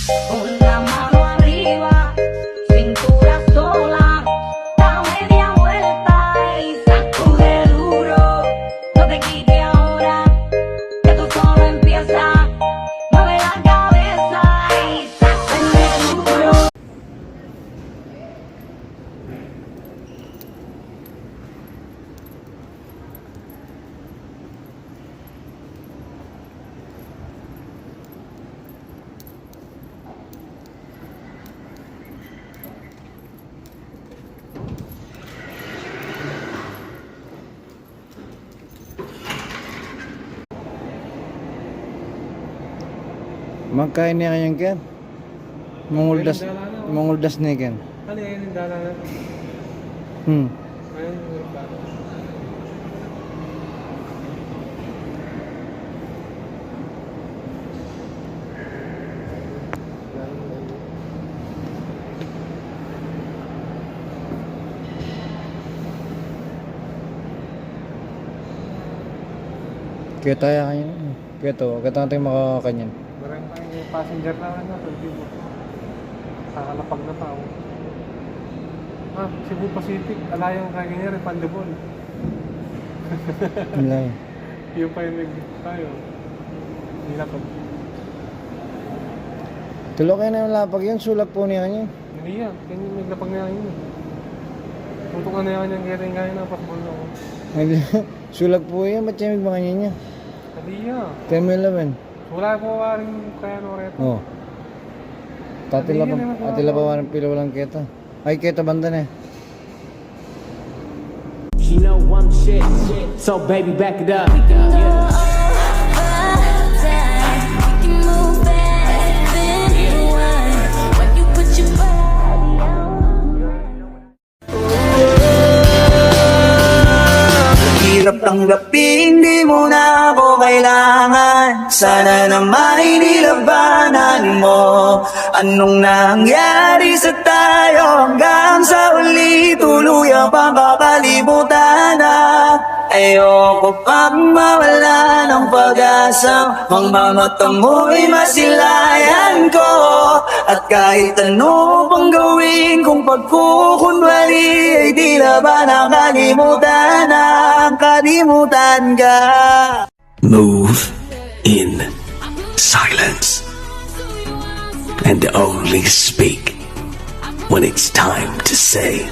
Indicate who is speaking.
Speaker 1: Con la mano arriba, cintura sola, da media vuelta y sacude duro. No te quites ahora, que tú solo empieza. Mueve la cabeza y sacude duro.
Speaker 2: Magkain niya kanyang ken. Mongoldas ni ken.
Speaker 3: Ano yan yung dalanan? Ayun yung plato.
Speaker 2: Kaya tayo kanyan. Kaya to, kaya natin makakakanyan.
Speaker 3: Marami tayong passenger na ano, Pilipino. Kakalapag na tao. Cebu Pacific, alayang kaya niya, refundable.
Speaker 2: Wala.
Speaker 3: Yung pa yung tayo. Hindi na pa.
Speaker 2: Tulo kayo na yung lapag yan, sulak po niya kanyan.
Speaker 3: Hindi yan, kaya yung naglapag na yan yun. Tutukan na yan yung kaya na pasbol na ako.
Speaker 2: Sulak po yan, ba't siya mga niya?
Speaker 3: Hindi yan.
Speaker 2: 10-11.
Speaker 3: Wala po rin kaya no reto.
Speaker 2: Oh. Atila pa walang pila walang keta. Ay keta banda na.
Speaker 4: She know I'm shit, so baby back it up.
Speaker 5: Hirap tanggapin, di mo na ako kailangan. Sana naman nilabanan mo. Anong nangyari sa tayo hanggang sa uli tuluyang pagkakalimutan na. Ayoko pang mawala ng pag-asa. Ang mga mata mo'y masilayan ko. At kahit ano pang gawin kung pagkukunwari ay di na ba nakalimutan na kalimutan ka.
Speaker 6: Move in silence and only speak when it's time to say